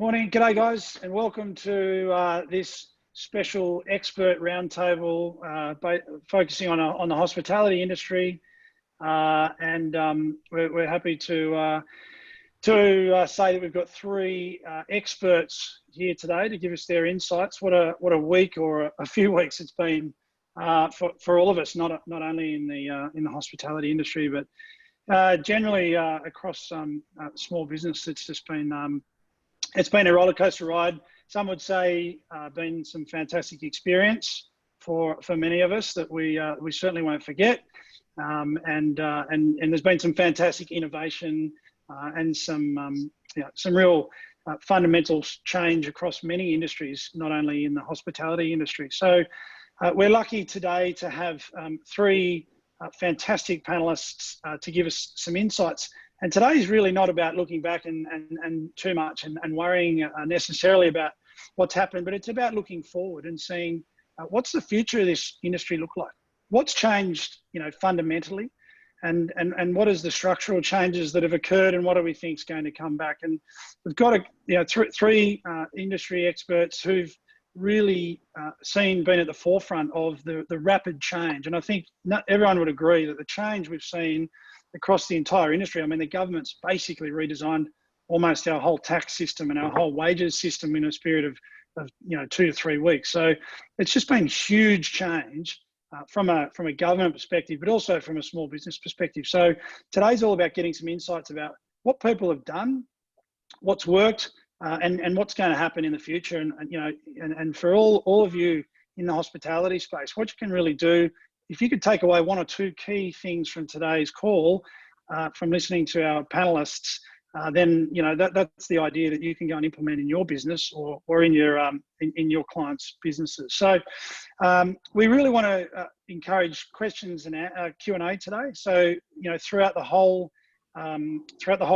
Morning, g'day guys, and welcome to this special expert roundtable focusing on the hospitality industry. We're happy to say that we've got three experts here today to give us their insights. What a week or a few weeks it's been for all of us, not only in the hospitality industry, but generally across small business. It's just been it's been a roller coaster ride. Some would say been some fantastic experience for many of us that we certainly won't forget. And there's been some fantastic innovation and some real fundamental change across many industries, not only in the hospitality industry. So we're lucky today to have three fantastic panelists to give us some insights. And today is really not about looking back and too much and worrying necessarily about what's happened, but it's about looking forward and seeing what's the future of this industry look like? What's changed, fundamentally, and what is the structural changes that have occurred, and what do we think is going to come back? And we've got three industry experts who've really been at the forefront of the rapid change. And I think everyone would agree that the change we've seen across the entire industry, I mean, the government's basically redesigned almost our whole tax system and our whole wages system in a period of 2 to 3 weeks. So it's just been huge change from a government perspective, but also from a small business perspective. So today's all about getting some insights about what people have done, what's worked, and what's going to happen in the future. And for all of you in the hospitality space, what you can really do, if you could take away one or two key things from today's call, from listening to our panelists, then that's the idea that you can go and implement in your business or in your clients' businesses. So we really want to encourage questions and Q&A today. So throughout the whole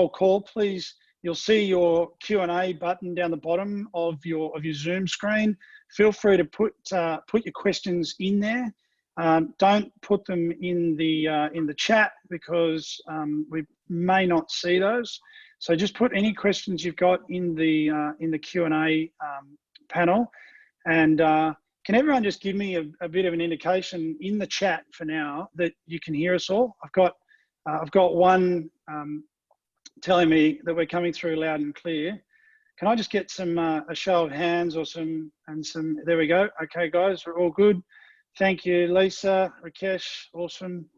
call, please, you'll see your Q&A button down the bottom of your Zoom screen. Feel free to put your questions in there. Don't put them in the chat because we may not see those. So just put any questions you've got in the Q&A panel. And can everyone just give me a bit of an indication in the chat for now that you can hear us all? I've got one telling me that we're coming through loud and clear. Can I just get some a show of hands or some? There we go. Okay, guys, we're all good. Thank you, Lisa, Rakesh, awesome,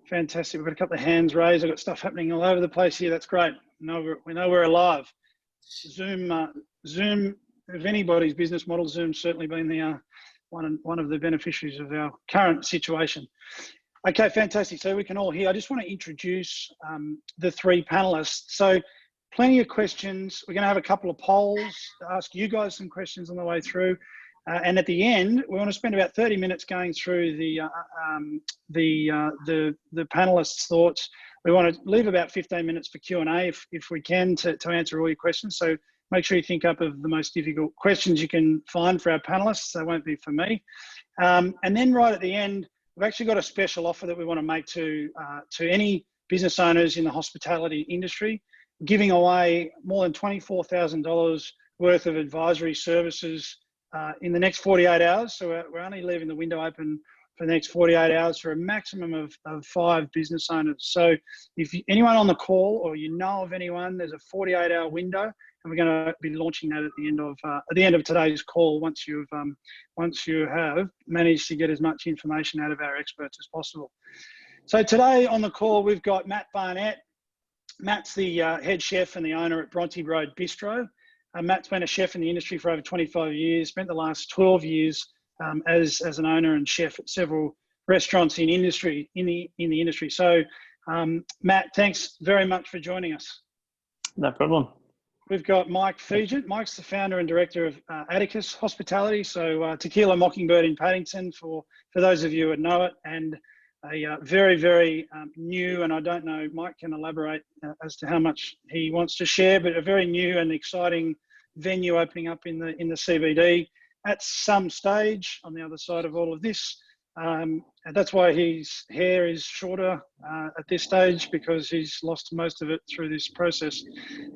fantastic. We've got a couple of hands raised. I've got stuff happening all over the place here. That's great. We know we're alive. Zoom, if anybody's business model, Zoom's certainly been the one of the beneficiaries of our current situation. Okay, fantastic. So we can all hear. I just want to introduce the three panelists. So plenty of questions. We're going to have a couple of polls to ask you guys some questions on the way through. And at the end, we want to spend about 30 minutes going through the panelists' thoughts. We want to leave about 15 minutes for Q&A if we can to answer all your questions. So make sure you think up of the most difficult questions you can find for our panelists. They won't be for me. And then right at the end, we've actually got a special offer that we want to make to any business owners in the hospitality industry, giving away more than $24,000 worth of advisory services in the next 48 hours. So we're only leaving the window open for the next 48 hours for a maximum of 5 business owners. So if anyone on the call or you know of anyone, there's a 48-hour window, and we're going to be launching that at the end of today's call once you have managed to get as much information out of our experts as possible. So today on the call, we've got Matt Barnett. Matt's the head chef and the owner at Bronte Road Bistro. Matt's been a chef in the industry for over 25 years, spent the last 12 years as an owner and chef at several restaurants in the industry. So Matt, thanks very much for joining us. No problem. We've got Mike Fegent. Mike's the founder and director of Atticus Hospitality, so Tequila Mockingbird in Paddington for those of you who know it, and a very, very new, and I don't know, Mike can elaborate as to how much he wants to share, but a very new and exciting venue opening up in the CBD at some stage on the other side of all of this. And that's why his hair is shorter at this stage, because he's lost most of it through this process.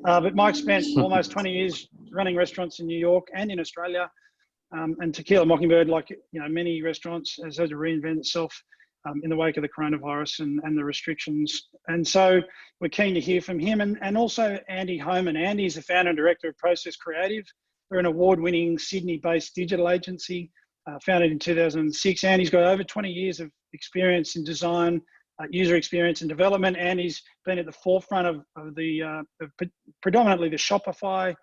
But Mike spent almost 20 years running restaurants in New York and in Australia. And Tequila Mockingbird, like many restaurants, has had to reinvent itself in the wake of the coronavirus and the restrictions. And so we're keen to hear from him, and also Andy Homan. Andy is the founder and director of Process Creative. We're an award-winning Sydney-based digital agency, founded in 2006. Andy's got over 20 years of experience in design, user experience and development. Andy's been at the forefront of predominantly the Shopify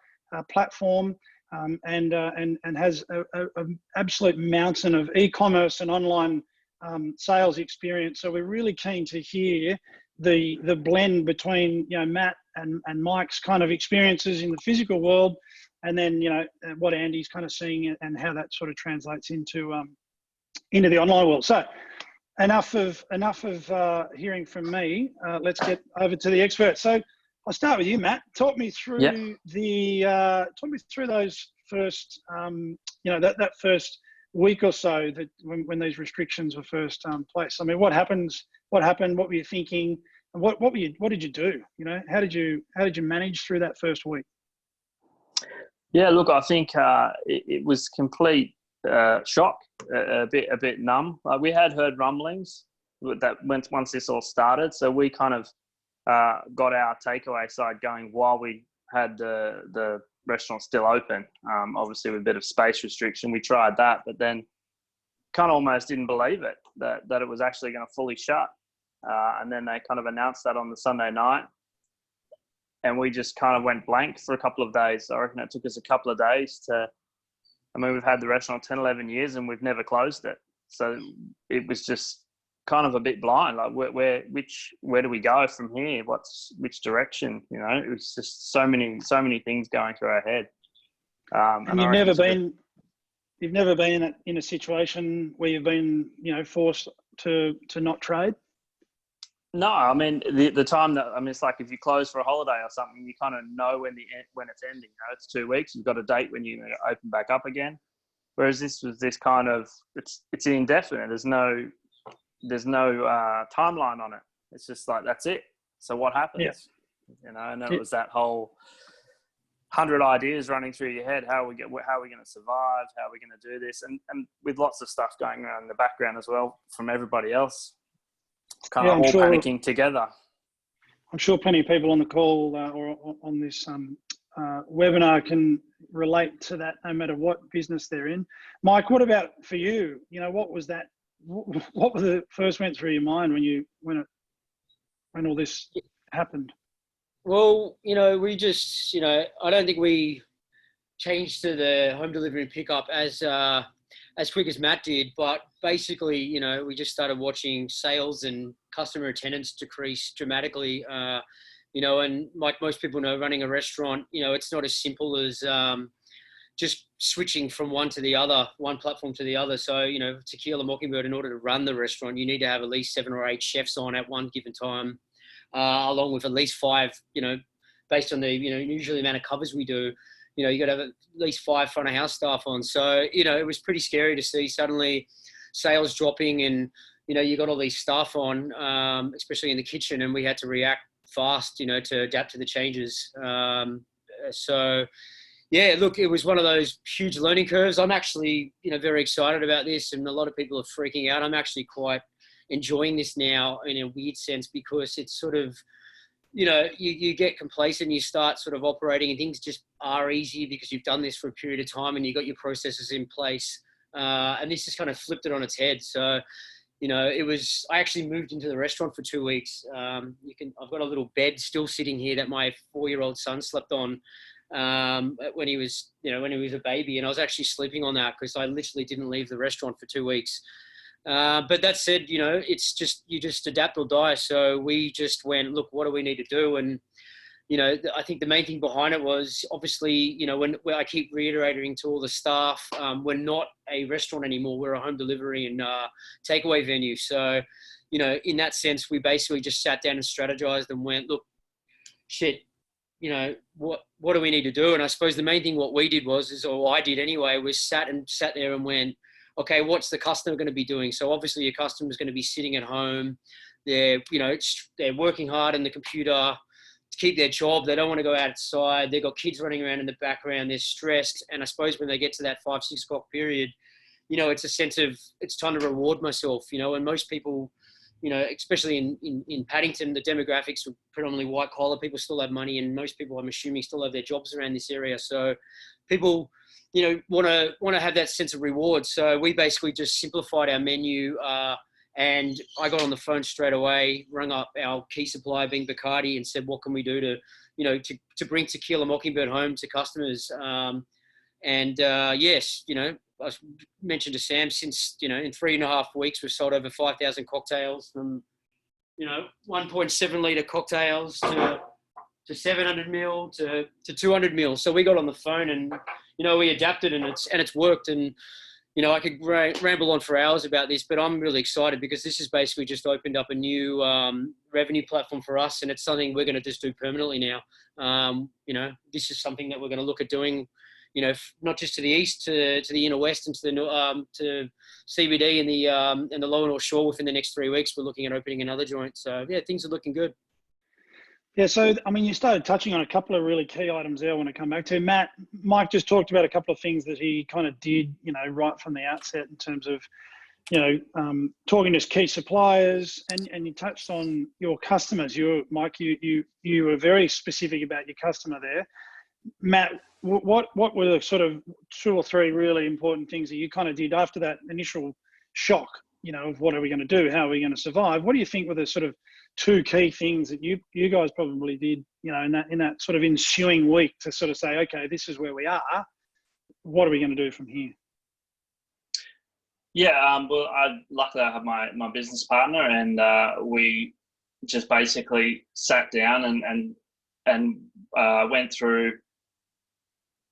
platform, and has an absolute mountain of e-commerce and online sales experience. So we're really keen to hear the blend between Matt and Mike's kind of experiences in the physical world, and then what Andy's kind of seeing and how that sort of translates into the online world. So enough of hearing from me. Let's get over to the experts. So I'll start with you, Matt. Talk me through those first that first week or so that when these restrictions were first placed. I mean, what happened? What were you thinking? And what did you do? How did you manage through that first week? Yeah, look, I think it was complete shock, a bit numb. We had heard rumblings that once this all started, so we kind of got our takeaway side going while we had the restaurant still open. Obviously with a bit of space restriction, we tried that, but then kind of almost didn't believe it that it was actually going to fully shut. And then they kind of announced that on the Sunday night, and we just kind of went blank for a couple of days. I reckon it took us a couple of days we've had the restaurant 10, 11 years and we've never closed it. So it was just kind of a bit blind. Like where do we go from here? Which direction? It was just so many things going through our head. And you've never been in a situation where you've been, forced to not trade? No, I mean the time it's like if you close for a holiday or something, you kind of know when it's ending. It's 2 weeks. You've got a date when you open back up again. Whereas this was this kind of it's indefinite. There's no timeline on it. It's just like that's it. So what happens? Yeah. And then it was that whole 100 ideas running through your head. How are we going to survive? How are we going to do this? And with lots of stuff going around in the background as well from everybody else. Kind of all panicking together. I'm sure plenty of people on the call or on this webinar can relate to that, no matter what business they're in. Mike, what about for you? What was that? What was the first went through your mind when all this happened? Well, we just, I don't think we changed to the home delivery and pickup as quick as Matt did, but basically, we just started watching sales and customer attendance decrease dramatically. And like most people know, running a restaurant, it's not as simple as just switching from one platform to the other. So, Tequila Mockingbird, in order to run the restaurant, you need to have at least 7 or 8 chefs on at one given time, along with at least 5, based on the, usually amount of covers we do. You got to have at least 5 front of house staff on. So, it was pretty scary to see suddenly sales dropping and, you got all these staff on, especially in the kitchen, and we had to react fast, to adapt to the changes. So, yeah, look, it was one of those huge learning curves. I'm actually, very excited about this, and a lot of people are freaking out. I'm actually quite enjoying this now in a weird sense, because it's sort of, you get complacent, you start sort of operating and things just are easy because you've done this for a period of time and you've got your processes in place. And this just kind of flipped it on its head. So, I actually moved into the restaurant for 2 weeks. I've got a little bed still sitting here that my 4-year-old son slept on when he was a baby. And I was actually sleeping on that because I literally didn't leave the restaurant for 2 weeks. But that said, it's just, you just adapt or die. So we just went, look, what do we need to do? And, I think the main thing behind it was obviously, when I keep reiterating to all the staff, we're not a restaurant anymore. We're a home delivery and takeaway venue. So, in that sense, we basically just sat down and strategized and went, look, shit, what do we need to do? And I suppose the main thing what we did or I did anyway, was sat there and went, okay, what's the customer going to be doing? So obviously your customer is going to be sitting at home. They're working hard on the computer, keep their job. They don't want to go outside. They've got kids running around in the background. They're stressed. And I suppose when they get to that 5, 6 o'clock period, it's a sense of it's time to reward myself, and most people, especially in Paddington, the demographics are predominantly white collar. People still have money, and most people, I'm assuming, still have their jobs around this area. So people, want to have that sense of reward. So we basically just simplified our menu, and I got on the phone straight away, rung up our key supplier, being Bacardi, and said, what can we do to bring Tequila Mockingbird home to customers? Yes, I mentioned to Sam, since, in 3.5 weeks, we've sold over 5,000 cocktails from, 1.7 litre cocktails to 700 mil to 200 mil. So we got on the phone and, we adapted, and it's worked. And, I could ramble on for hours about this, but I'm really excited because this has basically just opened up a new revenue platform for us. And it's something we're going to just do permanently now. This is something that we're going to look at doing, not just to the east, to the inner west, and to CBD and the lower North Shore within the next 3 weeks. We're looking at opening another joint. So yeah, things are looking good. Yeah, so you started touching on a couple of really key items there I want to come back to. Mike just talked about a couple of things that he kind of did, right from the outset in terms of, talking to key suppliers, and you touched on your customers. Mike, you were very specific about your customer there. Matt, what were the sort of 2 or 3 really important things that you kind of did after that initial shock, of what are we going to do? How are we going to survive? What do you think were the sort of 2 key things that you guys probably did, in that sort of ensuing week to sort of say, okay, this is where we are. What are we going to do from here? Yeah, well, luckily I have my business partner, and we just basically sat down and went through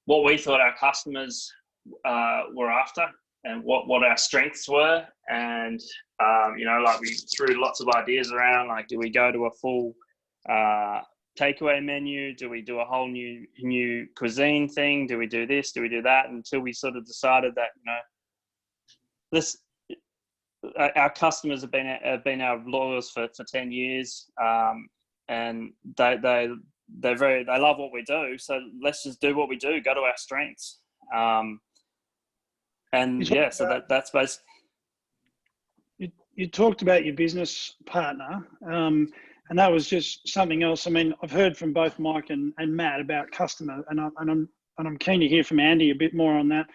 what we thought our customers were after, and what our strengths were. And, we threw lots of ideas around, like, do we go to a full takeaway menu? Do we do a whole new cuisine thing? Do we do this? Do we do that? Until we sort of decided that, our customers have been our lawyers for 10 years. And they love what we do. So let's just do what we do, go to our strengths. So that's basically. You talked about your business partner, and that was just something else. I've heard from both Mike and Matt about customer, and I'm keen to hear from Andy a bit more on that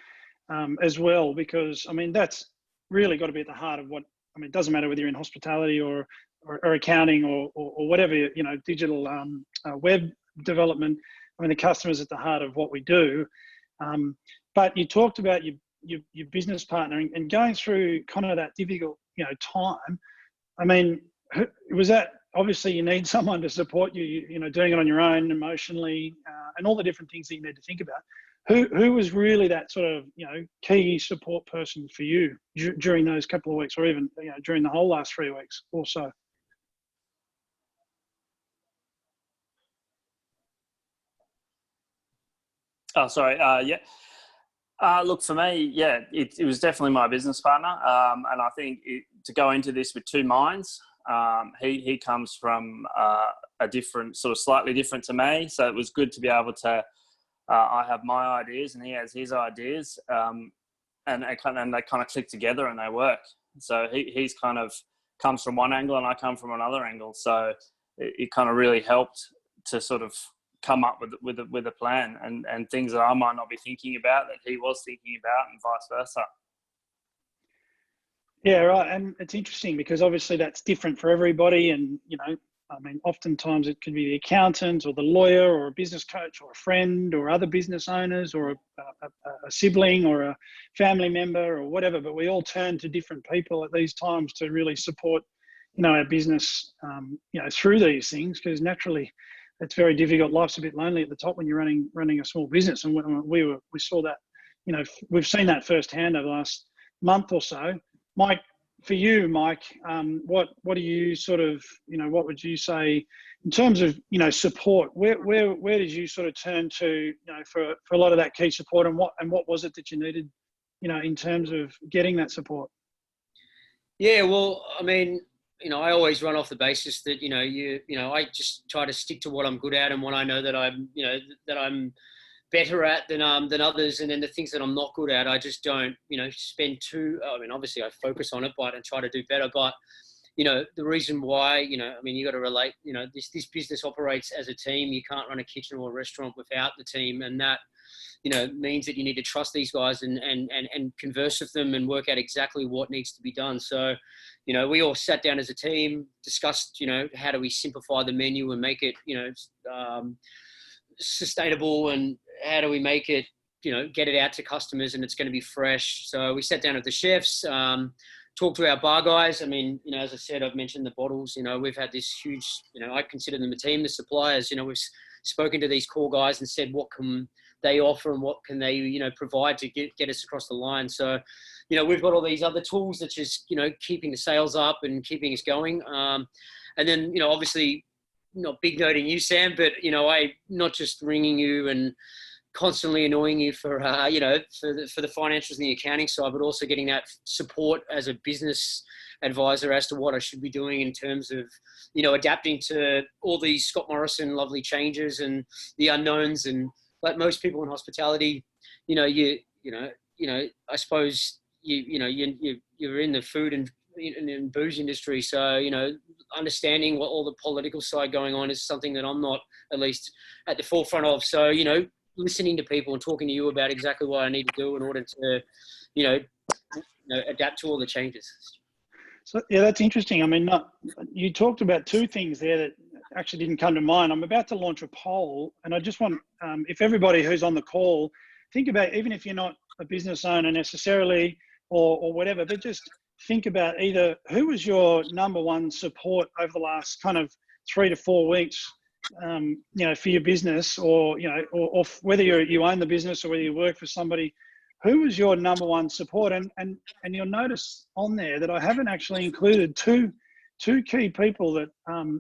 as well, because that's really got to be at the heart of what. It doesn't matter whether you're in hospitality or accounting or whatever, digital web development. The customer's at the heart of what we do. But you talked about your business partner and going through kind of that difficult, time. Was that, obviously you need someone to support you, doing it on your own emotionally, and all the different things that you need to think about. Who was really that sort of, key support person for you during those couple of weeks, or even, during the whole last 3 weeks or so? Oh, sorry. Look, for me, it was definitely my business partner. And I think to go into this with 2 minds, he comes from a different, sort of slightly different to me. So it was good to be able to, I have my ideas and he has his ideas, and they kind of click together and they work. So he's kind of comes from one angle and I come from another angle. So it kind of really helped to sort of come up with a plan and things that I might not be thinking about that he was thinking about, and vice versa. Yeah, right. And it's interesting because obviously that's different for everybody. And, oftentimes it could be the accountant or the lawyer or a business coach or a friend or other business owners or a sibling or a family member or whatever. But we all turn to different people at these times to really support, our business, through these things, because naturally it's very difficult. Life's a bit lonely at the top when you're running a small business. And we saw that, we've seen that firsthand over the last month or so. Mike, for you, what do you sort of, what would you say in terms of, support? Where did you sort of turn to, for a lot of that key support, and what was it that you needed, in terms of getting that support? Yeah, well, I always run off the basis that, I just try to stick to what I'm good at and what I know that I'm better at than others. And then the things that I'm not good at, I just don't, spend obviously I focus on it, but and try to do better. But, the reason why, you got to relate, this business operates as a team. You can't run a kitchen or a restaurant without the team. And that, means that you need to trust these guys and converse with them and work out exactly what needs to be done. So, we all sat down as a team, discussed, how do we simplify the menu and make it, sustainable, and how do we make it, get it out to customers and it's going to be fresh. So we sat down with the chefs, talked to our bar guys. As I said, I've mentioned the bottles, we've had this huge, I consider them a team, the suppliers, we've spoken to these core guys and said, what can they offer and what can they, provide to get us across the line. So, we've got all these other tools that just, keeping the sales up and keeping us going. And then, obviously not big noting you, Sam, but, I not just ringing you and constantly annoying you for the financials and the accounting side, but also getting that support as a business advisor as to what I should be doing in terms of, adapting to all these Scott Morrison lovely changes and the unknowns. And like most people in hospitality, I suppose you're in the food and booze industry. So, understanding what all the political side going on is something that I'm not at least at the forefront of. So, listening to people and talking to you about exactly what I need to do in order to, adapt to all the changes. So, yeah, that's interesting. You talked about two things there that actually didn't come to mind. I'm about to launch a poll, and I just want, if everybody who's on the call, think about, even if you're not a business owner necessarily or whatever, but just think about either who was your number one support over the last kind of 3 to 4 weeks, for your business, or whether you own the business or whether you work for somebody. Who was your number one support? And you'll notice on there that I haven't actually included two key people that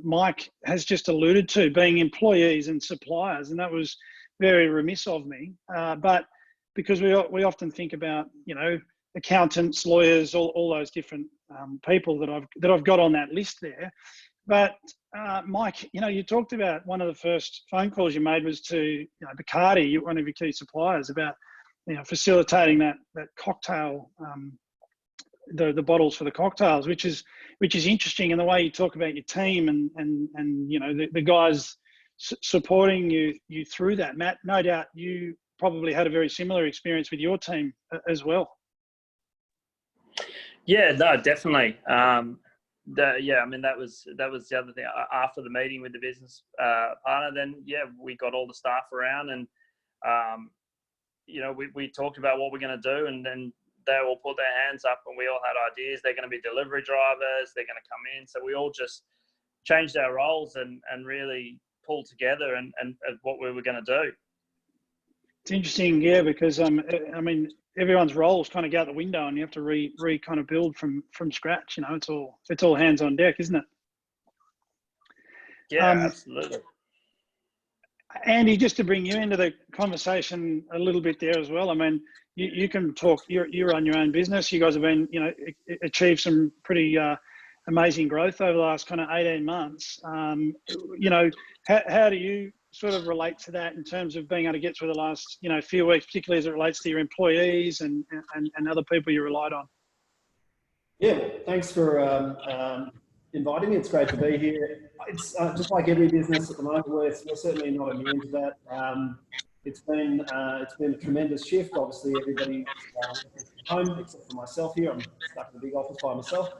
Mike has just alluded to, being employees and suppliers, and that was very remiss of me. But because we often think about accountants, lawyers, all those different people that I've got on that list there. But Mike, you talked about one of the first phone calls you made was to Bacardi, one of your key suppliers, about facilitating that cocktail, the bottles for the cocktails, which is interesting. And the way you talk about your team and the guys supporting you through that. Matt, no doubt you probably had a very similar experience with your team as well. Yeah, no, definitely. That was the other thing. After the meeting with the business partner, then we got all the staff around, and we talked about what we're going to do, and then they all put their hands up, and we all had ideas. They're going to be delivery drivers. They're going to come in, so we all just changed our roles and really pulled together and what we were going to do. It's interesting, yeah, because everyone's roles kind of go out the window, and you have to kind of build from scratch. It's all hands on deck, isn't it? Yeah, absolutely. Andy, just to bring you into the conversation a little bit there as well. You can talk. You run your own business. You guys have been, achieved some pretty amazing growth over the last kind of 18 months. How do you sort of relate to that in terms of being able to get through the last, few weeks, particularly as it relates to your employees and other people you relied on? Yeah, well, thanks for inviting me. It's great to be here. It's just like every business at the moment, we're certainly not immune to that. It's been a tremendous shift. Obviously, everybody's home except for myself here. I'm stuck in a big office by myself.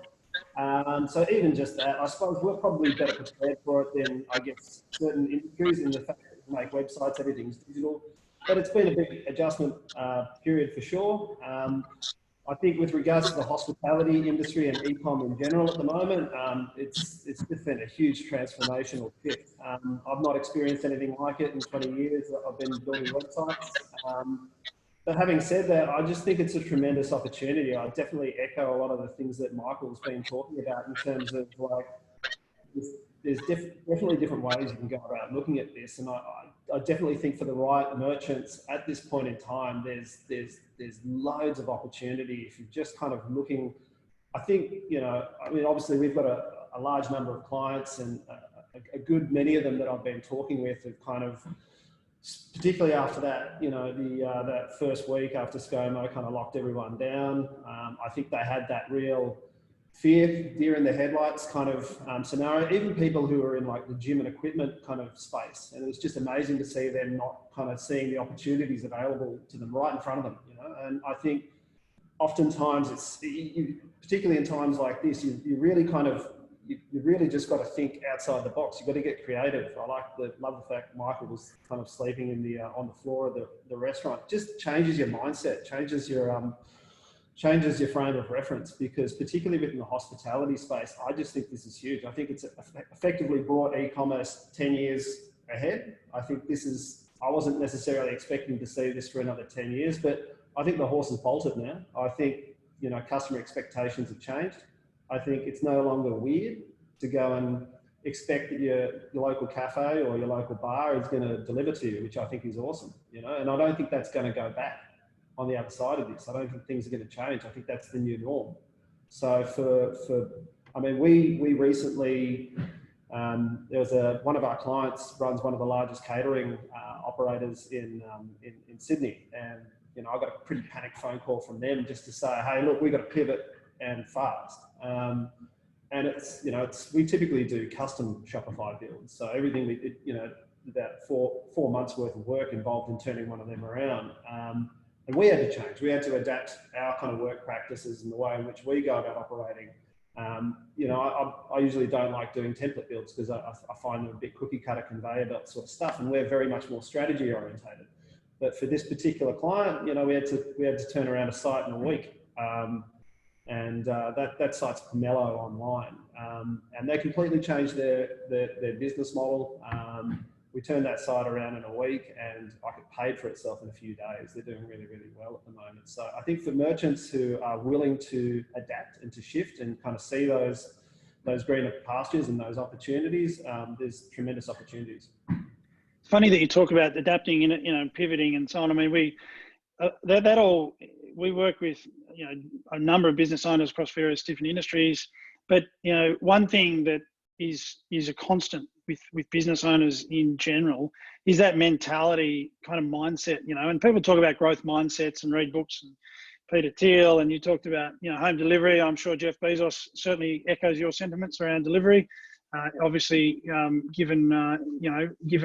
So even just that, I suppose we're probably better prepared for it than, I guess, certain industries in the fact that we make websites, everything's digital. But it's been a big adjustment period for sure. I think with regards to the hospitality industry and e-com in general at the moment, it's just been a huge transformational shift. I've not experienced anything like it in 20 years that I've been building websites. But having said that, I just think it's a tremendous opportunity. I definitely echo a lot of the things that Michael's been talking about in terms of there's definitely different ways you can go about looking at this. And I definitely think for the right merchants at this point in time, there's loads of opportunity if you're just kind of looking. I think, obviously we've got a large number of clients, and a good many of them that I've been talking with have kind of, particularly after that, you know, that first week after ScoMo kind of locked everyone down. I think they had that real fear, deer in the headlights kind of scenario. Even people who are in like the gym and equipment kind of space, and it was just amazing to see them not kind of seeing the opportunities available to them right in front of them, you know. And I think oftentimes particularly in times like this, you really kind of, you really just got to think outside the box. You've got to get creative. I love the fact Michael was kind of sleeping in on the floor of the restaurant. Just changes your mindset, changes your frame of reference, because particularly within the hospitality space, I just think this is huge. I think it's effectively brought e-commerce 10 years ahead. I think I wasn't necessarily expecting to see this for another 10 years, but I think the horse has bolted now. I think, you know, customer expectations have changed. I think it's no longer weird to go and expect that your local cafe or your local bar is going to deliver to you, which I think is awesome, you know, and I don't think that's going to go back on the other side of this. I don't think things are going to change. I think that's the new norm. So I mean, we recently, there was one of our clients runs one of the largest catering operators in Sydney, and you know, I got a pretty panicked phone call from them just to say, hey, look, we got to pivot and fast. And it's, you know, we typically do custom Shopify builds. So everything you know, about four months worth of work involved in turning one of them around. And we had to change. We had to adapt our kind of work practices and the way in which we go about operating. You know, I usually don't like doing template builds because I find them a bit cookie cutter conveyor belt sort of stuff, and we're very much more strategy orientated. But for this particular client, you know, we had to turn around a site in a week. And that site's Pomelo online, and they completely changed their business model. We turned that site around in a week, and it paid for itself in a few days. They're doing really, really well at the moment. So I think for merchants who are willing to adapt and to shift and kind of see those greener pastures and those opportunities, there's tremendous opportunities. It's funny that you talk about adapting and, you know, pivoting and so on. I mean, we work with, you know, a number of business owners across various different industries, but you know, one thing that is a constant with business owners in general is that mentality kind of mindset, you know. And people talk about growth mindsets and read books, and Peter Thiel, and you talked about, you know, home delivery. I'm sure Jeff Bezos certainly echoes your sentiments around delivery. Obviously, given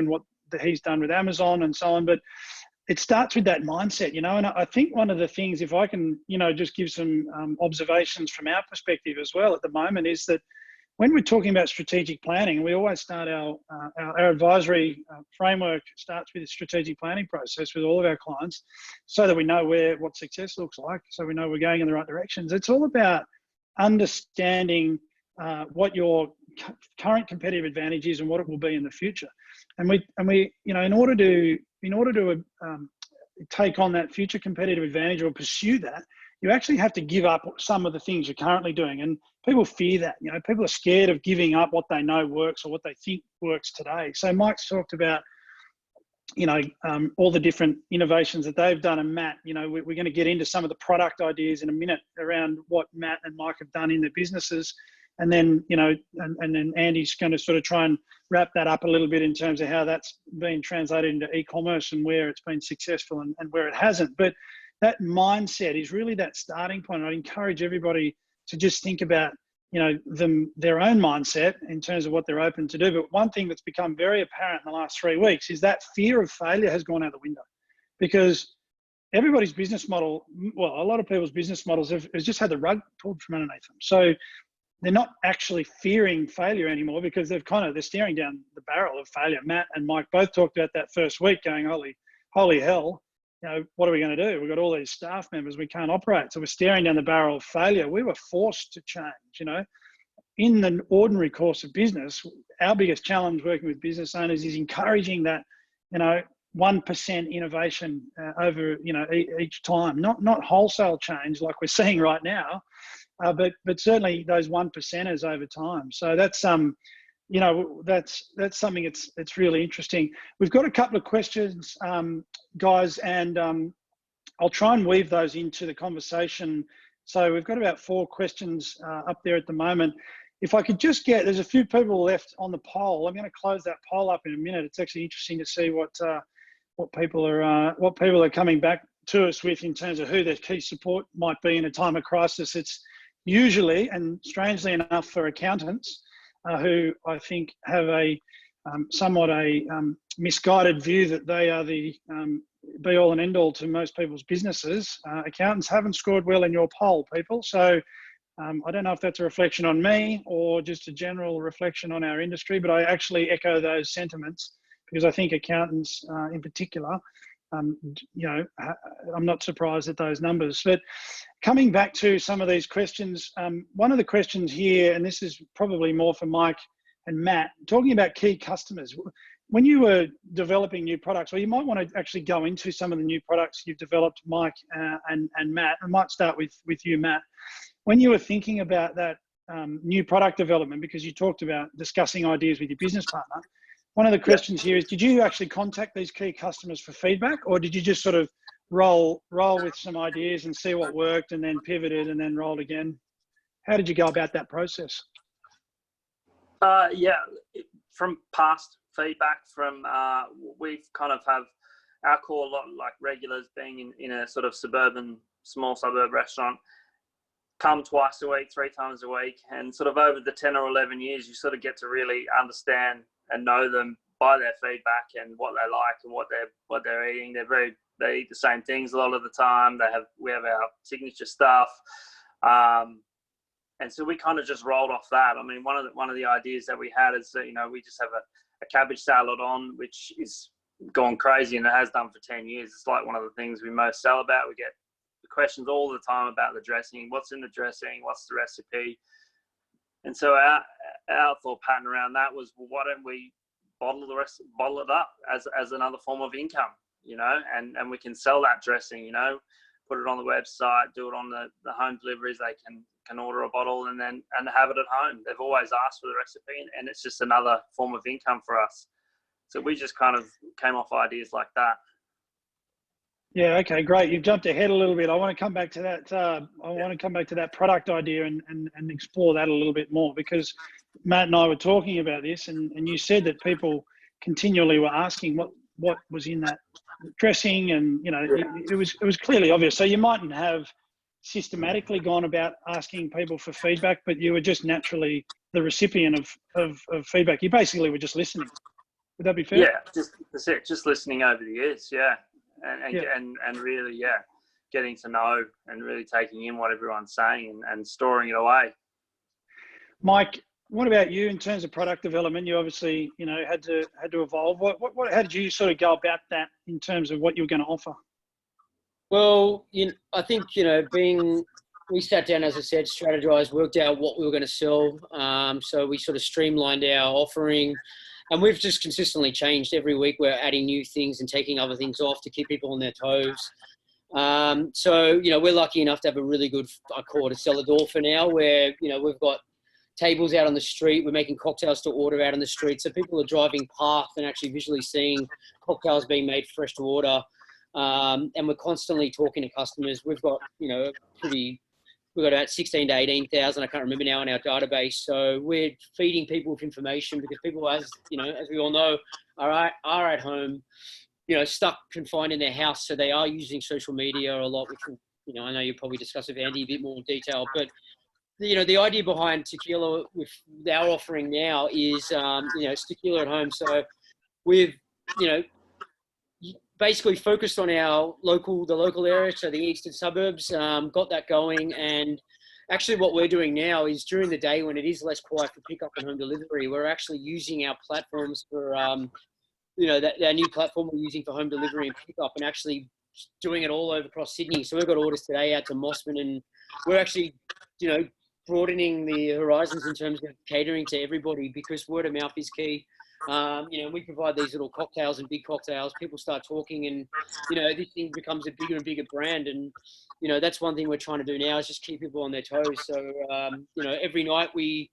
what he's done with Amazon and so on, but it starts with that mindset, you know. And I think one of the things, if I can, you know, just give some observations from our perspective as well at the moment, is that when we're talking about strategic planning, we always start our advisory framework starts with a strategic planning process with all of our clients, so that we know what success looks like, so we know we're going in the right directions. It's all about understanding what your current competitive advantage is and what it will be in the future. And we, you know, in order to take on that future competitive advantage or pursue that, you actually have to give up some of the things you're currently doing. And people fear that, you know, people are scared of giving up what they know works or what they think works today. So Mike's talked about, you know, all the different innovations that they've done. And Matt, you know, we're going to get into some of the product ideas in a minute around what Matt and Mike have done in their businesses. And then, you know, and then Andy's going to sort of try and wrap that up a little bit in terms of how that's been translated into e-commerce and where it's been successful and where it hasn't. But that mindset is really that starting point. I'd encourage everybody to just think about, you know, their own mindset in terms of what they're open to do. But one thing that's become very apparent in the last 3 weeks is that fear of failure has gone out the window, because everybody's business model, well, a lot of people's business models have just had the rug pulled from underneath them. So they're not actually fearing failure anymore, because they're staring down the barrel of failure. Matt and Mike both talked about that first week, going, holy hell, you know, what are we going to do? We've got all these staff members, we can't operate. So we're staring down the barrel of failure. We were forced to change, you know. In the ordinary course of business, our biggest challenge working with business owners is encouraging that, you know, 1% innovation over, you know, each time, not wholesale change like we're seeing right now, but certainly those 1%ers over time. So that's you know, that's something it's really interesting. We've got a couple of questions, guys, and I'll try and weave those into the conversation. So we've got about 4 questions up there at the moment. if I could just get, there's a few people left on the poll. I'm going to close that poll up in a minute. It's actually interesting to see what people are coming back to us with in terms of who their key support might be in a time of crisis. It's usually, and strangely enough for accountants, who I think have a somewhat misguided view that they are the be all and end all to most people's businesses. Accountants haven't scored well in your poll, people. So I don't know if that's a reflection on me or just a general reflection on our industry, but I actually echo those sentiments because I think accountants in particular, you know, I'm not surprised at those numbers. But coming back to some of these questions, one of the questions here, and this is probably more for Mike and Matt, talking about key customers. When you were developing new products, or you might want to actually go into some of the new products you've developed, Mike and Matt. I might start with you, Matt. When you were thinking about that new product development, because you talked about discussing ideas with your business partner, one of the questions here is, did you actually contact these key customers for feedback, or did you just sort of roll with some ideas and see what worked and then pivoted and then rolled again? How did you go about that process? Yeah, from past feedback from, we've kind of have our core lot, like regulars being in a sort of small suburb restaurant, come twice a week, 3 times a week. And sort of over the 10 or 11 years, you sort of get to really understand and know them by their feedback and what they like and what they're eating. They eat the same things a lot of the time. We have our signature stuff. And so we kind of just rolled off that. I mean, one of the ideas that we had is that, you know, we just have a cabbage salad on, which is gone crazy and it has done for 10 years. It's like one of the things we most sell about. We get questions all the time about the dressing. What's in the dressing? What's the recipe? And so our thought pattern around that was, well, why don't we bottle it up as another form of income, you know, and we can sell that dressing, you know, put it on the website, do it on the home deliveries. They can order a bottle and have it at home. They've always asked for the recipe, and it's just another form of income for us. So we just kind of came off ideas like that. Yeah. Okay. Great. You've jumped ahead a little bit. I want to come back to that. Want to come back to that product idea and explore that a little bit more, because Matt and I were talking about this, and you said that people continually were asking what was in that dressing, and you know, it was clearly obvious. So you mightn't have systematically gone about asking people for feedback, but you were just naturally the recipient of feedback. You basically were just listening. Would that be fair? Yeah, that's it. Just listening over the years. Yeah. And really, getting to know and really taking in what everyone's saying and storing it away. Mike, what about you in terms of product development? You obviously, you know, had to evolve. How did you sort of go about that in terms of what you were going to offer? Well, I think, we sat down, as I said, strategized, worked out what we were going to sell. So we sort of streamlined our offering. And we've just consistently changed. Every week we're adding new things and taking other things off to keep people on their toes. So, we're lucky enough to have a really good, I call it a cellar door for now, where, we've got tables out on the street. We're making cocktails to order out on the street. So people are driving past and actually visually seeing cocktails being made fresh to order. And we're constantly talking to customers. We've got, we've got about 16 to 18,000, I can't remember now, in our database. So we're feeding people with information because people, as we all know, are at home, stuck, confined in their house. So they are using social media a lot, which, I know you'll probably discuss with Andy a bit more in detail. But, the idea behind Tequila with our offering now is, Tequila at home. So we've, basically focused on the local area, so the eastern suburbs, got that going. And actually what we're doing now is during the day when it is less quiet for pickup and home delivery, we're actually using our platforms for, that new platform we're using for home delivery and pickup, and actually doing it all over across Sydney. So we've got orders today out to Mossman, and we're actually, broadening the horizons in terms of catering to everybody, because word of mouth is key. We provide these little cocktails and big cocktails. People start talking, and, this thing becomes a bigger and bigger brand. And, that's one thing we're trying to do now, is just keep people on their toes. So, every night we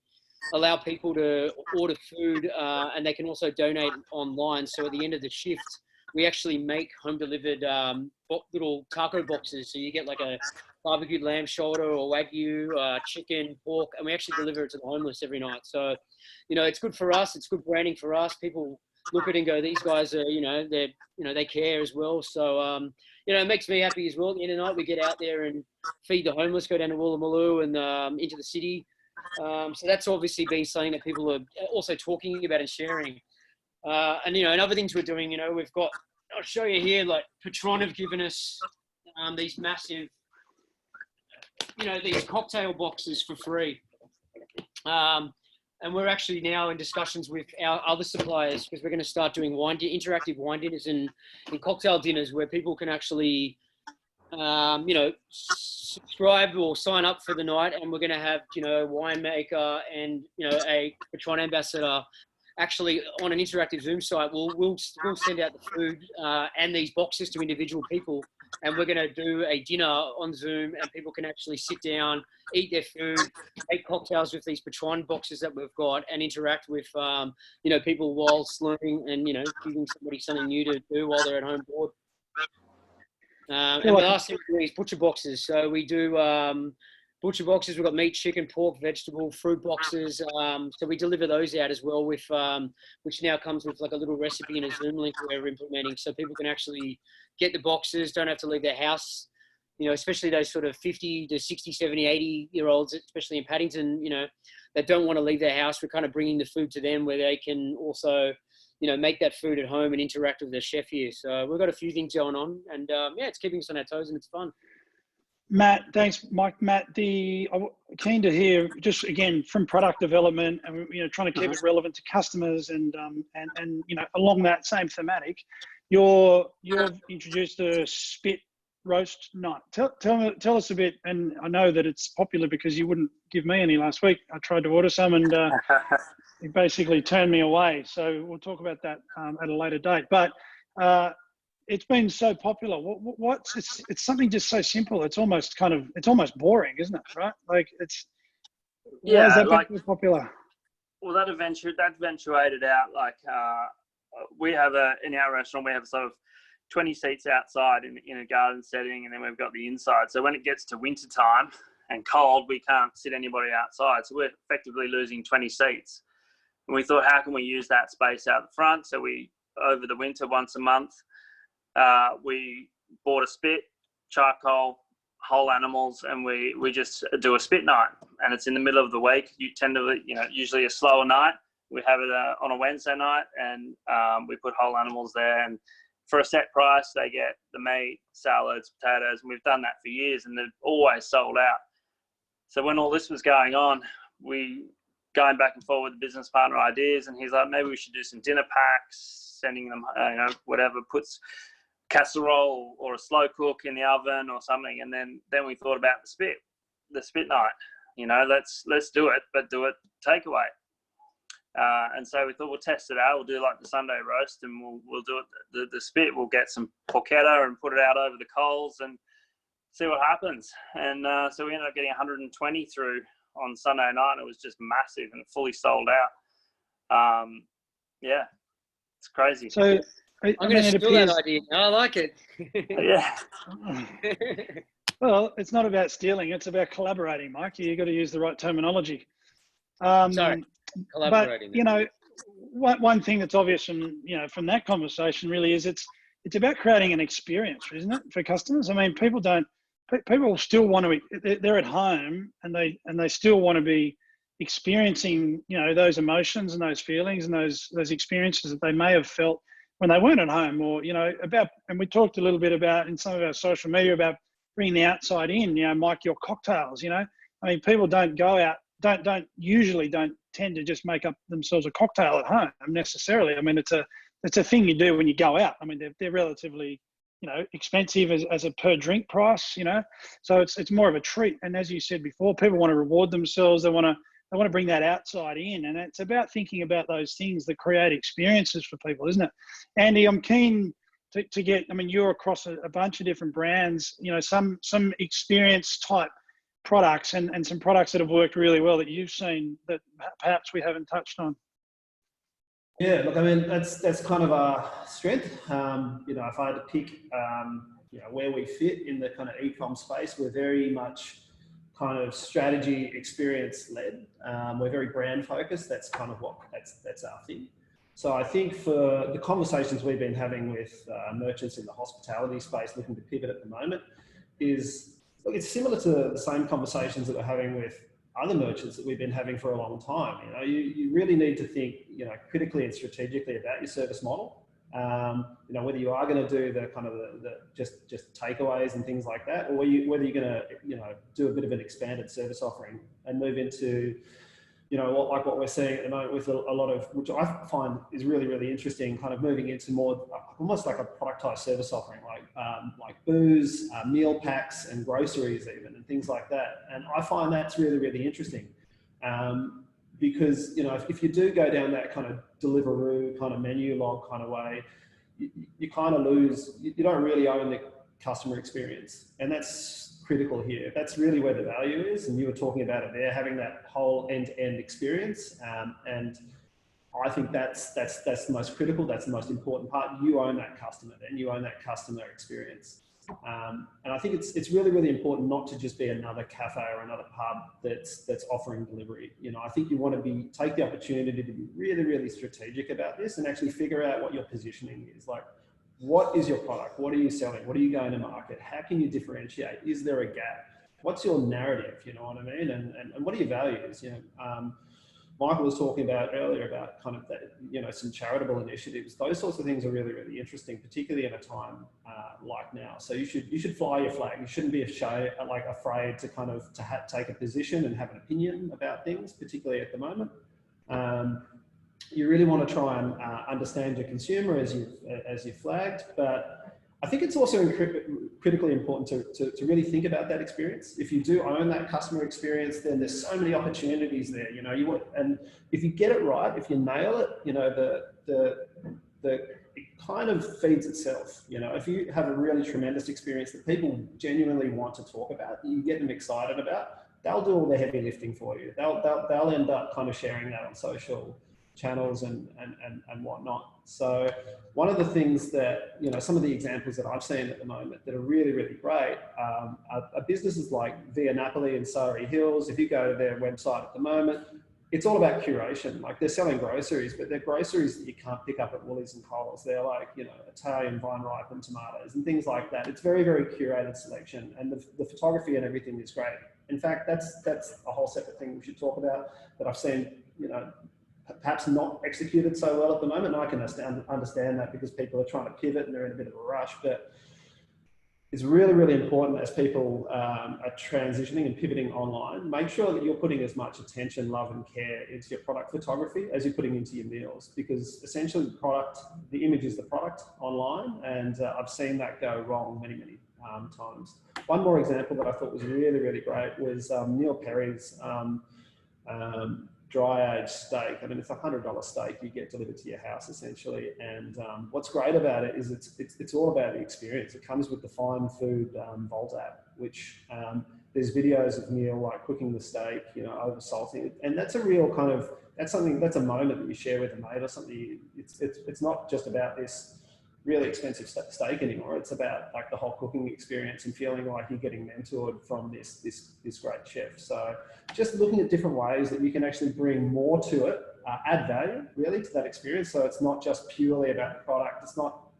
allow people to order food, and they can also donate online. So at the end of the shift, we actually make home delivered little taco boxes. So you get like a barbecued lamb shoulder or wagyu, chicken, pork, and we actually deliver it to the homeless every night. So, you know, it's good for us. It's good branding for us. People look at it and go, these guys are, they care as well. So, it makes me happy as well. At the end of the night, we get out there and feed the homeless, go down to Woolloomooloo and into the city. So that's obviously been something that people are also talking about and sharing. And other things we're doing, we've got, I'll show you here, like Patron have given us these massive, these cocktail boxes for free. And we're actually now in discussions with our other suppliers because we're going to start doing interactive wine dinners and cocktail dinners where people can actually, subscribe or sign up for the night. And we're going to have, a winemaker and, a Patron ambassador actually on an interactive Zoom site. We'll send out the food and these boxes to individual people. And we're going to do a dinner on Zoom and people can actually sit down, eat their food, make cocktails with these Patron boxes that we've got and interact with, people while learning and, giving somebody something new to do while they're at home bored. And the last thing we do is butcher boxes. So we do butcher boxes. We've got meat, chicken, pork, vegetable, fruit boxes. So we deliver those out as well with, which now comes with like a little recipe and a Zoom link we're implementing so people can actually get the boxes, don't have to leave their house, especially those sort of 50 to 60, 70, 80-year-olds, especially in Paddington, that don't want to leave their house. We're kind of bringing the food to them where they can also, make that food at home and interact with their chef here. So we've got a few things going on and it's keeping us on our toes and it's fun. Matt, thanks, Mike. Matt, I'm keen to hear just again from product development and trying to keep it relevant to customers and along that same thematic. You've introduced a spit roast night. Tell us a bit. And I know that it's popular because you wouldn't give me any last week. I tried to order some and it basically turned me away. So we'll talk about that at a later date. But it's been so popular. It's something just so simple. It's almost boring, isn't it? Right? Like why is that been so popular? Well, that eventuated out. Like we have in our restaurant, we have sort of 20 seats outside in a garden setting, and then we've got the inside. So when it gets to winter time and cold, we can't sit anybody outside. So we're effectively losing 20 seats. And we thought, how can we use that space out the front? So we, over the winter, once a month, we bought a spit, charcoal, whole animals, and we just do a spit night. And it's in the middle of the week. You tend to, usually a slower night. We have it on a Wednesday night, and we put whole animals there. And for a set price, they get the meat, salads, potatoes. And we've done that for years, and they've always sold out. So when all this was going on, we going back and forth with the business partner ideas, and he's like, maybe we should do some dinner packs, sending them, whatever, puts casserole or a slow cook in the oven or something. And then we thought about the spit night. Let's do it, but do it takeaway. And so we thought we'll test it out. We'll do like the Sunday roast, and we'll do it the spit. We'll get some porchetta and put it out over the coals and see what happens. And so we ended up getting 120 through on Sunday night. It was just massive and fully sold out. It's crazy. So I'm going to steal that idea. I like it. Yeah. Well, it's not about stealing. It's about collaborating, Mike. You've got to use the right terminology. Sorry, collaborating. But, one thing that's obvious from that conversation really is it's about creating an experience, isn't it, for customers? I mean, people still want to, they're at home and they still want to be experiencing, those emotions and those feelings and those experiences that they may have felt when they weren't at home, or, and we talked a little bit about in some of our social media about bringing the outside in, Mike, your cocktails, I mean, people don't go out, don't tend to just make up themselves a cocktail at home necessarily. I mean, it's a thing you do when you go out. I mean, they're relatively, expensive as a per drink price, so it's more of a treat. And as you said before, people want to reward themselves. They want to bring that outside in, and it's about thinking about those things that create experiences for people, isn't it? Andy, I'm keen to get, I mean, you're across a bunch of different brands, some experience type products and some products that have worked really well that you've seen that perhaps we haven't touched on. Yeah, look, I mean, that's kind of our strength. If I had to pick, where we fit in the kind of e-com space. We're very much kind of strategy experience led. We're very brand focused. That's kind of that's our thing. So I think for the conversations we've been having with merchants in the hospitality space looking to pivot at the moment is, look, it's similar to the same conversations that we're having with other merchants that we've been having for a long time. You really need to think, critically and strategically about your service model. Whether you are going to do the kind of the just takeaways and things like that, or whether you're going to, do a bit of an expanded service offering and move into, like what we're seeing at the moment with a lot of, which I find is really, really interesting, kind of moving into more almost like a productized service offering, like booze, meal packs and groceries even, and things like that. And I find that's really, really interesting. Because, if you do go down that kind of Deliveroo kind of menu log kind of way, you kind of lose, you don't really own the customer experience. And that's critical here. That's really where the value is. And you were talking about it there, having that whole end-to-end experience. And I think that's the most critical. That's the most important part. You own that customer, then you own that customer experience. And I think it's really, really important not to just be another cafe or another pub that's offering delivery. I think you want to take the opportunity to be really, really strategic about this and actually figure out what your positioning is. Like, what is your product? What are you selling? What are you going to market? How can you differentiate? Is there a gap? What's your narrative? You know what I mean? And what are your values? Michael was talking about earlier about kind of that, some charitable initiatives. Those sorts of things are really, really interesting, particularly in a time like now. So you should fly your flag. You shouldn't be afraid to kind of take a position and have an opinion about things, particularly at the moment. You really want to try and understand your consumer as you flagged, but I think it's also critically important to really think about that experience. If you do own that customer experience, then there's so many opportunities there. And if you get it right, if you nail it, it kind of feeds itself. If you have a really tremendous experience that people genuinely want to talk about, you get them excited about, they'll do all the heavy lifting for you. They'll end up kind of sharing that on social channels and whatnot. So one of the things that, some of the examples that I've seen at the moment that are really, really great are businesses like Via Napoli and Surrey Hills. If you go to their website at the moment, it's all about curation. Like, they're selling groceries, but they're groceries that you can't pick up at Woolies and Coles. They're like, Italian vine-ripened tomatoes and things like that. It's very, very curated selection, and the photography and everything is great. In fact, that's a whole separate thing we should talk about that I've seen, perhaps not executed so well at the moment. And I can understand that because people are trying to pivot and they're in a bit of a rush, but it's really, really important as people are transitioning and pivoting online, make sure that you're putting as much attention, love and care into your product photography as you're putting into your meals, because essentially the image is the product online, and I've seen that go wrong many, many times. One more example that I thought was really, really great was Neil Perry's dry aged steak. I mean, it's $100 steak you get delivered to your house essentially. And what's great about it is it's all about the experience. It comes with the Fine Food Vault app, which there's videos of Neil like cooking the steak, over salting it. And that's a real kind of, that's a moment that you share with a mate or something. It's not just about this really expensive steak anymore. It's about like the whole cooking experience and feeling like you're getting mentored from this great chef. So just looking at different ways that you can actually bring more to it, add value really to that experience. So it's not just purely about the product.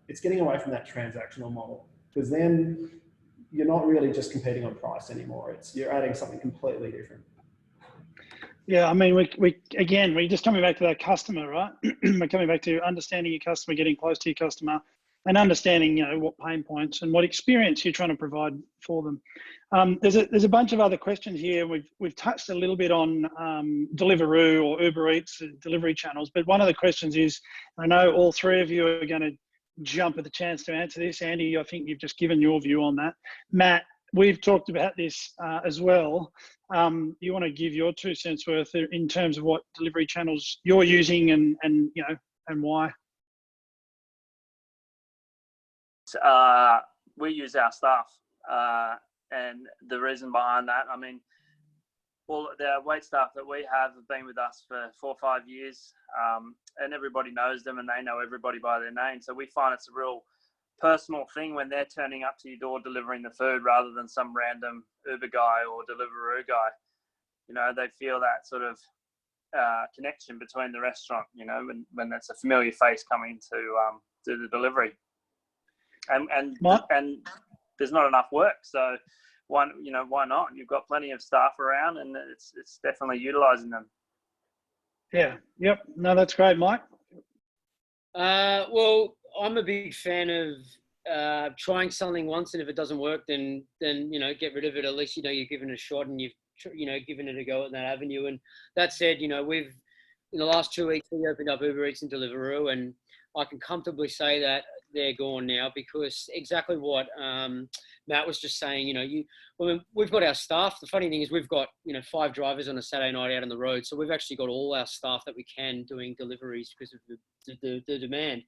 It's getting away from that transactional model, because then you're not really just competing on price anymore. You're adding something completely different. Yeah, I mean, we just coming back to that customer, right? We're coming back to understanding your customer, getting close to your customer, and understanding, what pain points and what experience you're trying to provide for them. There's a bunch of other questions here. We've touched a little bit on Deliveroo or Uber Eats delivery channels, but one of the questions is, I know all three of you are going to jump at the chance to answer this. Andy, I think you've just given your view on that. Matt, we've talked about this as well. You want to give your 2 cents worth in terms of what delivery channels you're using and why? We use our staff, and the reason behind that, I mean, all the wait staff that we have been with us for 4 or 5 years, and everybody knows them and they know everybody by their name. So we find it's a real personal thing when they're turning up to your door delivering the food rather than some random Uber guy or Deliveroo guy. You know, they feel that sort of connection between the restaurant, you know, when that's a familiar face coming to do the delivery. And there's not enough work, so why not? You've got plenty of staff around, and it's definitely utilising them. Yeah. Yep. No, that's great, Mike. Well, I'm a big fan of trying something once, and if it doesn't work, then get rid of it. At least you've given it a shot and you've given it a go at that avenue. And that said, we've in the last 2 weeks we opened up Uber Eats and Deliveroo, and I can comfortably say that they're gone now, because exactly what Matt was just saying. We've got our staff. The funny thing is we've got 5 drivers on a Saturday night out on the road, so we've actually got all our staff that we can doing deliveries because of the demand.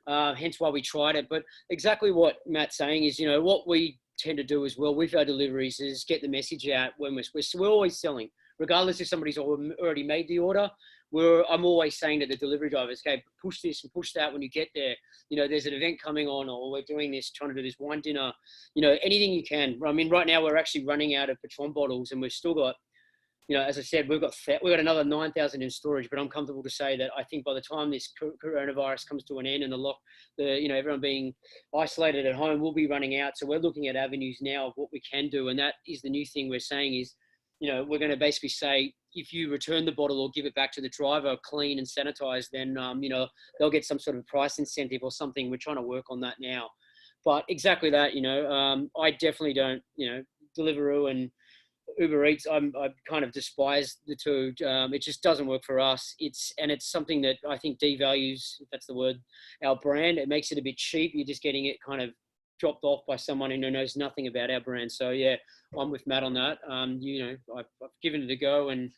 Hence why we tried it. But exactly what Matt's saying is, what we tend to do as well with our deliveries is get the message out when we're always selling, regardless if somebody's already made the order. I'm always saying to the delivery drivers, okay, push this and push that when you get there. There's an event coming on, or we're doing this, trying to do this wine dinner, anything you can. I mean, right now we're actually running out of Patron bottles, and we've still got, as I said, we've got another 9,000 in storage, but I'm comfortable to say that I think by the time this coronavirus comes to an end and everyone being isolated at home, we'll be running out. So we're looking at avenues now of what we can do. And that is the new thing we're saying is, we're going to basically say, if you return the bottle or give it back to the driver clean and sanitized, then, they'll get some sort of price incentive or something. We're trying to work on that now. But exactly that, I definitely don't, Deliveroo and Uber Eats, I kind of despise the two. It just doesn't work for us. It's something that I think devalues, if that's the word, our brand. It makes it a bit cheap. You're just getting it kind of dropped off by someone who knows nothing about our brand. So yeah, I'm with Matt on that. I've given it a go and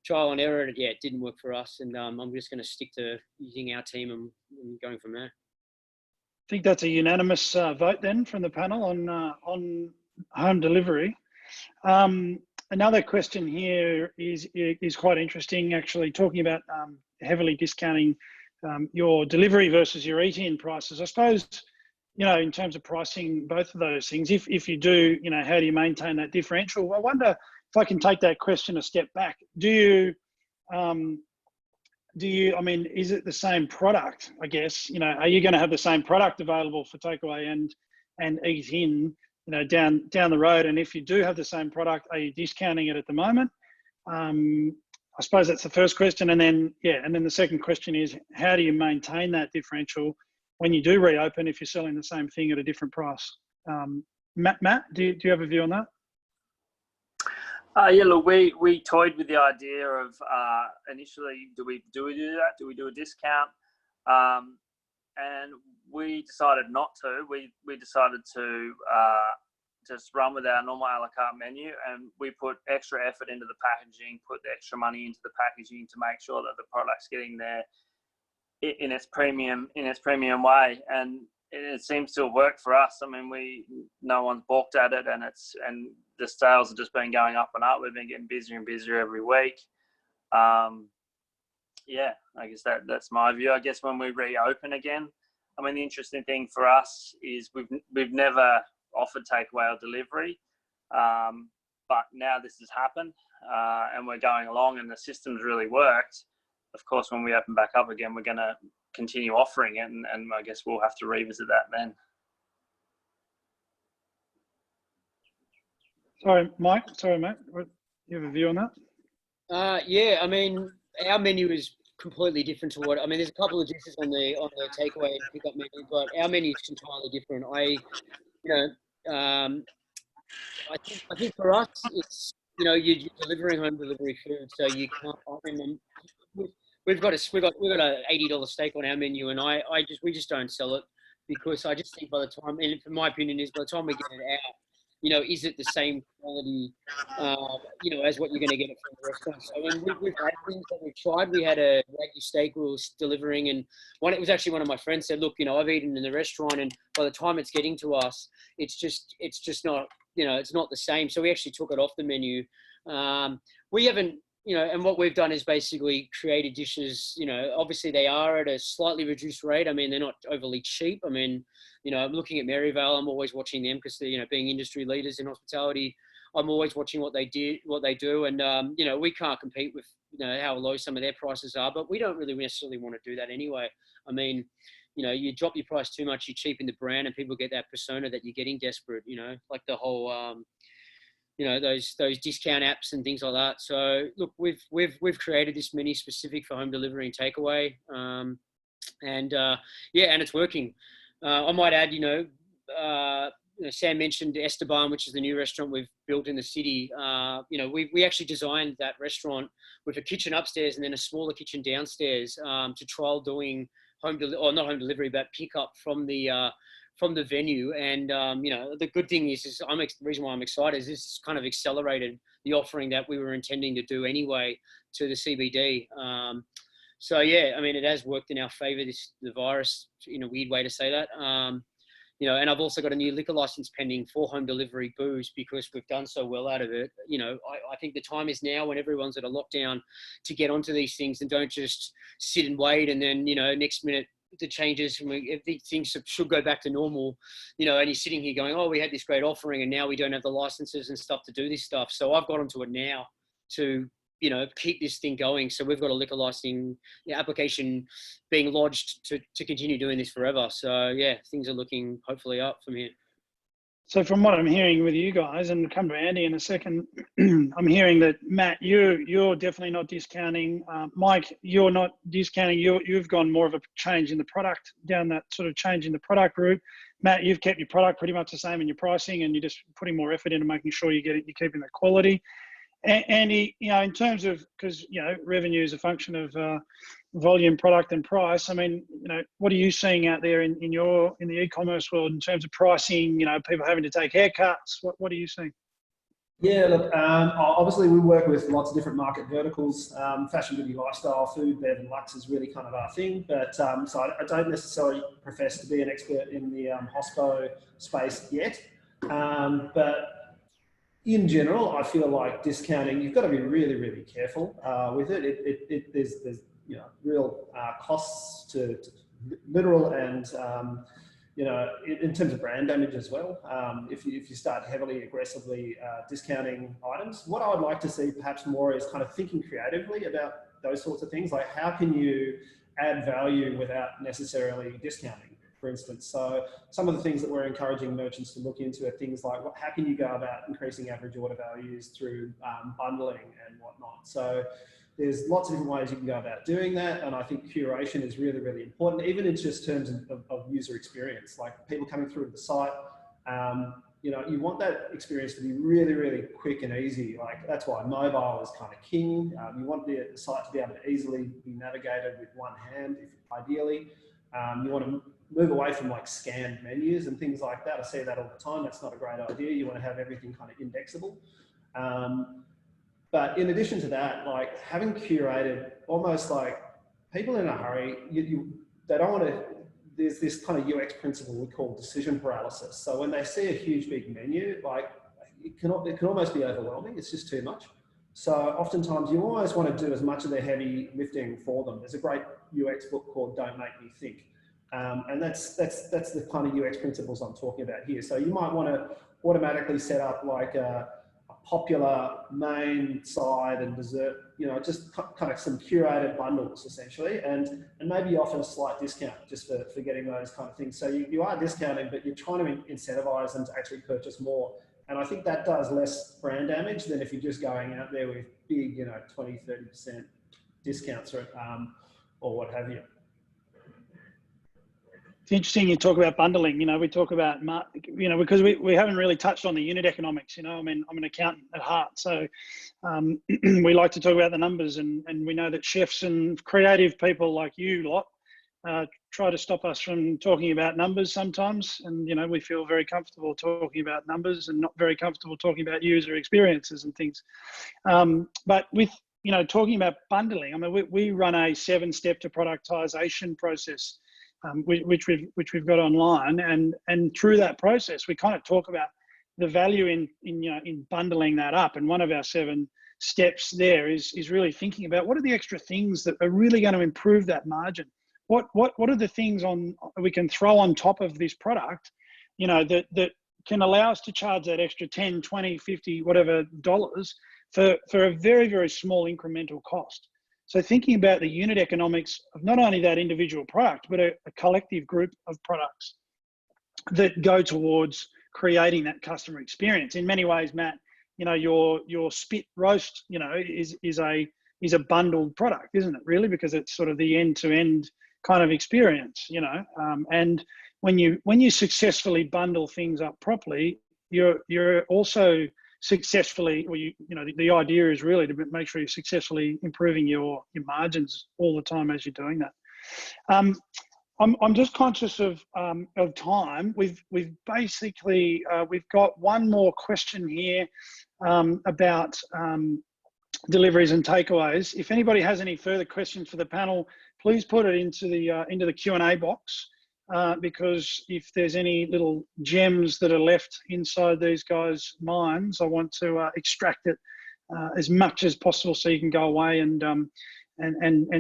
trial and error. Yeah, it didn't work for us, and I'm just going to stick to using our team and going from there. I think that's a unanimous vote then from the panel on home delivery. Another question here is quite interesting, actually, talking about heavily discounting your delivery versus your eat-in prices. I suppose, in terms of pricing, both of those things, if you do, how do you maintain that differential? I wonder if I can take that question a step back. Do you, I mean, is it the same product, I guess? Are you going to have the same product available for takeaway and eat in, down the road? And if you do have the same product, are you discounting it at the moment? I suppose that's the first question. And then the second question is, how do you maintain that differential when you do reopen if you're selling the same thing at a different price? Matt, do you have a view on that? Yeah, look, we toyed with the idea of initially, do we do that? Do we do a discount? And we decided not to. We decided to just run with our normal a la carte menu, and we put extra effort into the packaging, put the extra money into the packaging to make sure that the product's getting there in its premium way, and it seems to have worked for us. I mean, no one's balked at it, and the sales have just been going up and up. We've been getting busier and busier every week. Yeah, I guess that's my view. I guess when we reopen again, I mean, the interesting thing for us is we've never offered takeaway or delivery, but now this has happened, and we're going along, and the system's really worked. Of course, when we open back up again, we're going to continue offering it, and I guess we'll have to revisit that then. Sorry, Mike. Sorry, Matt. You have a view on that? Yeah, I mean, our menu is completely different to what, I mean, there's a couple of dishes on the takeaway and pickup menu, but our menu is entirely different. I think for us, it's, you're delivering home delivery food, so you can't, I mean, we've got a $80 steak on our menu, and we just don't sell it, because I just think by the time, and from my opinion is, by the time we get it out, is it the same quality, as what you're going to get it from the restaurant? So we've had things that we've tried. We had a Wagyu steak we were delivering, and it was actually one of my friends said, look, I've eaten in the restaurant, and by the time it's getting to us, it's just not, it's not the same. So we actually took it off the menu. We haven't you know, and what we've done is basically created dishes, you know, obviously they are at a slightly reduced rate. I mean, they're not overly cheap. I mean, you know, I'm looking at Maryvale, I'm always watching them because they're, you know, being industry leaders in hospitality, I'm always watching what they do. And, you know, we can't compete with, you know, how low some of their prices are, but we don't really necessarily want to do that anyway. I mean, you know, you drop your price too much, you cheapen the brand, and people get that persona that you're getting desperate, you know, like the whole, you know, those discount apps and things like that. So look, we've created this menu specific for home delivery and takeaway, and it's working. I might add, you know, Sam mentioned Esteban, which is the new restaurant we've built in the city. You know, we actually designed that restaurant with a kitchen upstairs and then a smaller kitchen downstairs to trial doing not home delivery, but pick up from the venue. And, you know, the good thing is the reason why I'm excited is this kind of accelerated the offering that we were intending to do anyway to the CBD. So yeah, I mean, it has worked in our favor, the virus, in a weird way to say that. You know, and I've also got a new liquor license pending for home delivery booze because we've done so well out of it. You know, I think the time is now when everyone's at a lockdown to get onto these things and don't just sit and wait. And then, you know, next minute the changes and things should go back to normal, you know, and you're sitting here going, oh, we had this great offering and now we don't have the licenses and stuff to do this stuff. So I've got onto it now to, you know, keep this thing going. So we've got a liquor licensing application being lodged to continue doing this forever. So yeah, things are looking hopefully up from here. So from what I'm hearing with you guys, and come to Andy in a second, I'm hearing that Matt, you're definitely not discounting. Mike, you're not discounting. You've gone more of a change in the product, down that sort of change in the product route. Matt, you've kept your product pretty much the same in your pricing, and you're just putting more effort into making sure you're keeping the quality. Andy, you know, in terms of, because, you know, revenue is a function of volume, product and price. I mean, you know, what are you seeing out there in the e-commerce world in terms of pricing, you know, people having to take haircuts? What are you seeing? Yeah, look, obviously we work with lots of different market verticals. Fashion, beauty, lifestyle, food, bev and luxe is really kind of our thing. But so I don't necessarily profess to be an expert in the hospo space yet. But in general, I feel like discounting, you've got to be really, really careful with it. There's you know, real costs to literal and you know, in terms of brand damage as well. If you start heavily, aggressively discounting items, what I would like to see perhaps more is kind of thinking creatively about those sorts of things. Like, how can you add value without necessarily discounting? For instance, so some of the things that we're encouraging merchants to look into are things like how can you go about increasing average order values through bundling and whatnot. So there's lots of different ways you can go about doing that, and I think curation is really, really important, even in just terms of user experience, like people coming through the site. You know, you want that experience to be really, really quick and easy. Like, that's why mobile is kind of king. You want the site to be able to easily be navigated with one hand, ideally. You want to move away from like scanned menus and things like that. I see that all the time. That's not a great idea. You want to have everything kind of indexable. But in addition to that, like having curated, almost like people in a hurry, they don't want to, there's this kind of UX principle we call decision paralysis. So when they see a huge big menu, like it can almost be overwhelming. It's just too much. So oftentimes you always want to do as much of the heavy lifting for them. There's a great UX book called Don't Make Me Think. And that's the kind of UX principles I'm talking about here. So you might want to automatically set up like a popular main side and dessert, you know, just kind of some curated bundles essentially, and maybe offer a slight discount just for getting those kind of things. So you are discounting, but you're trying to incentivize them to actually purchase more. And I think that does less brand damage than if you're just going out there with big, you know, 20, 30% discounts or what have you. It's interesting you talk about bundling. You know, we talk about, you know, because we haven't really touched on the unit economics. You know, I mean, I'm an accountant at heart, so we like to talk about the numbers, and we know that chefs and creative people like you lot try to stop us from talking about numbers sometimes. And, you know, we feel very comfortable talking about numbers and not very comfortable talking about user experiences and things. But with, you know, talking about bundling, I mean, we run a 7-step to productization process. Which we've got online, and through that process we kind of talk about the value in bundling that up. And one of our 7 steps there is really thinking about what are the extra things that are really going to improve that margin. What are the things we can throw on top of this product, that can allow us to charge that extra 10, 20, 50, whatever dollars for a very, very small incremental cost. So thinking about the unit economics of not only that individual product, but a collective group of products that go towards creating that customer experience. In many ways, Matt, your spit roast, is a bundled product, isn't it? Really, because it's sort of the end-to-end kind of experience, and when you successfully bundle things up properly, you're also successfully, the idea is really to make sure you're successfully improving your margins all the time as you're doing that. I'm just conscious of time. We've basically we've got one more question here about deliveries and takeaways. If anybody has any further questions for the panel, please put it into the Q&A box, because if there's any little gems that are left inside these guys' minds, I want to extract it as much as possible so you can go away and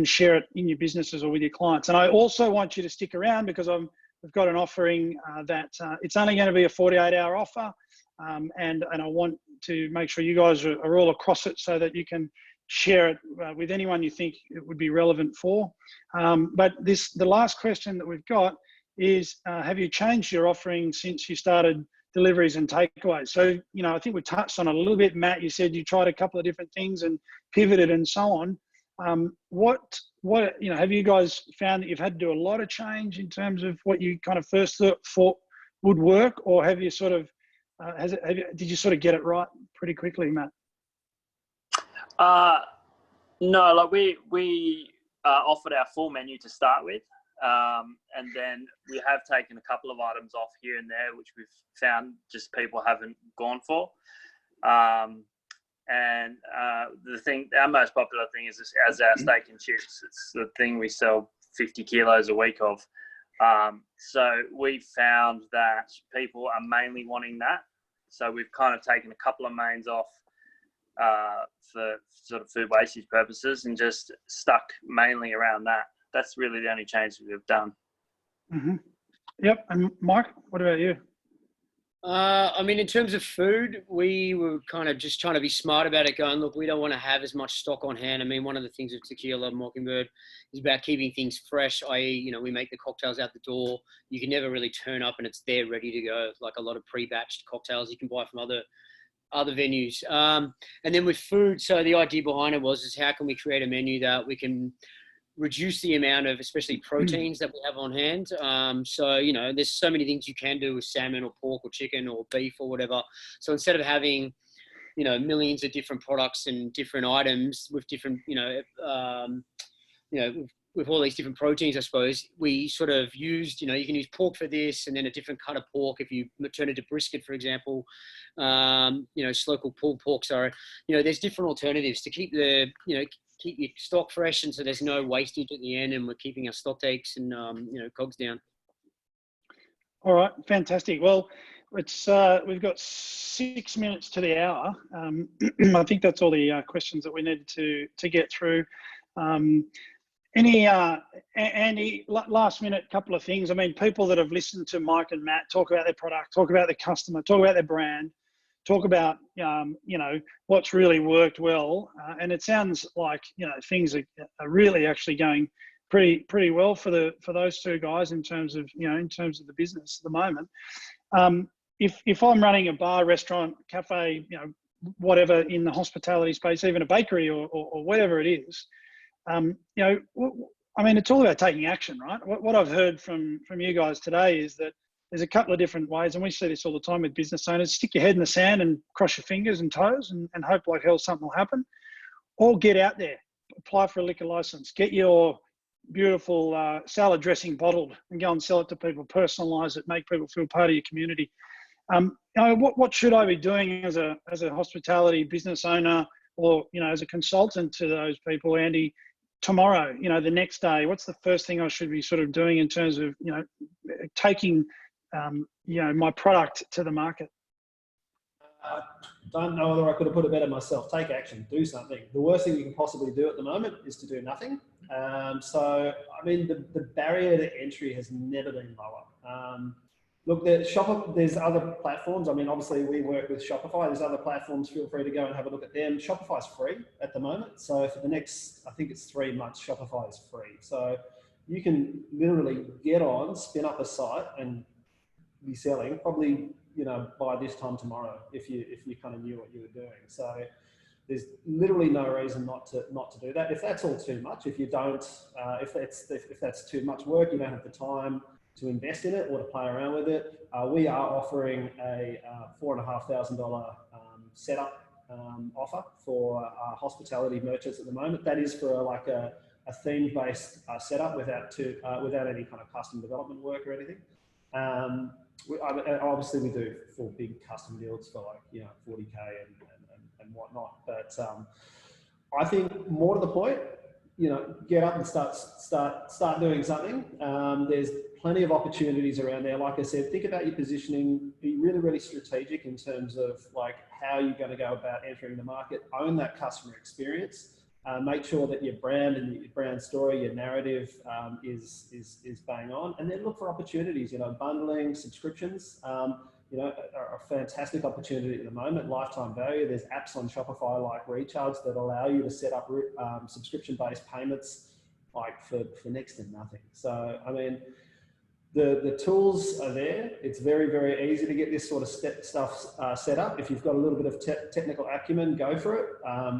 share it in your businesses or with your clients. And I also want you to stick around because we've got an offering that it's only going to be a 48-hour offer, and I want to make sure you guys are all across it so that you can share it with anyone you think it would be relevant for. But the last question that we've got is, have you changed your offering since you started deliveries and takeaways? So, I think we touched on it a little bit. Matt, you said you tried a couple of different things and pivoted and so on. What have you guys found that you've had to do a lot of change in terms of what you kind of first thought would work, or have you sort of did you sort of get it right pretty quickly, Matt? No, like we offered our full menu to start with, and then we have taken a couple of items off here and there, which we've found just people haven't gone for. And our most popular thing is as our steak and chips. It's the thing we sell 50 kilos a week of. So we found that people are mainly wanting that. So we've kind of taken a couple of mains off for sort of food wastage purposes and just stuck mainly around that. That's really the only change we've done. Mm-hmm. Yep. And Mike, what about you? In terms of food, we were kind of just trying to be smart about it, going, look, we don't want to have as much stock on hand. One of the things with Tequila Mockingbird is about keeping things fresh, i.e., we make the cocktails out the door. You can never really turn up and it's there ready to go, like a lot of pre-batched cocktails you can buy from other venues. And then with food, so the idea behind it is how can we create a menu that we can reduce the amount of especially proteins that we have on hand. So there's so many things you can do with salmon or pork or chicken or beef or whatever. So instead of having millions of different products and different items with different with all these different proteins, I suppose we sort of used you can use pork for this and then a different cut of pork if you turn it to brisket, for example. Local pulled pork. So there's different alternatives to keep keep your stock fresh, and so there's no wastage at the end, and we're keeping our stock takes and cogs down. All right, fantastic. Well, it's we've got 6 minutes to the hour. I think that's all the questions that we needed to get through. Any last minute couple of things? People that have listened to Mike and Matt talk about their product, talk about the customer, talk about their brand, talk about what's really worked well, and it sounds like things are really actually going pretty well for those two guys in terms of the business at the moment. If I'm running a bar, restaurant, cafe, whatever in the hospitality space, even a bakery or whatever it is, it's all about taking action, right? What I've heard from you guys today is that there's a couple of different ways, and we see this all the time with business owners. Stick your head in the sand and cross your fingers and toes and hope like hell something will happen. Or get out there, apply for a liquor license, get your beautiful salad dressing bottled and go and sell it to people, personalize it, make people feel part of your community. What should I be doing as a hospitality business owner or, as a consultant to those people, Andy, tomorrow, the next day? What's the first thing I should be sort of doing in terms of, taking my product to the market? I don't know whether I could have put it better myself. Take action, do something. The worst thing you can possibly do at the moment is to do nothing. So, I mean, the barrier to entry has never been lower. Look, there's other platforms. I mean, obviously we work with Shopify. There's other platforms. Feel free to go and have a look at them. Shopify's free at the moment. So for the next, I think it's 3 months, Shopify is free. So you can literally get on, spin up a site and be selling probably, you know, by this time tomorrow, if you kind of knew what you were doing. So there's literally no reason not to do that. If that's all too much, if you don't, if that's too much work, you don't have the time to invest in it or to play around with it, we are offering a $4,500 setup offer for hospitality merchants at the moment. That is for like a theme-based setup without any kind of custom development work or anything. Obviously we do full big custom deals for like, you know, 40K and whatnot. But I think more to the point, you know, get up and start doing something. There's plenty of opportunities around there. Like I said, think about your positioning, be really, really strategic in terms of like how you're going to go about entering the market, own that customer experience, make sure that your brand and your brand story, your narrative is bang on, and then look for opportunities, you know, bundling, subscriptions, you know, are a fantastic opportunity at the moment, lifetime value. There's apps on Shopify like Recharge that allow you to set up subscription-based payments like for next to nothing. So, I mean, the tools are there. It's very, very easy to get this sort of stuff set up. If you've got a little bit of technical acumen, go for it.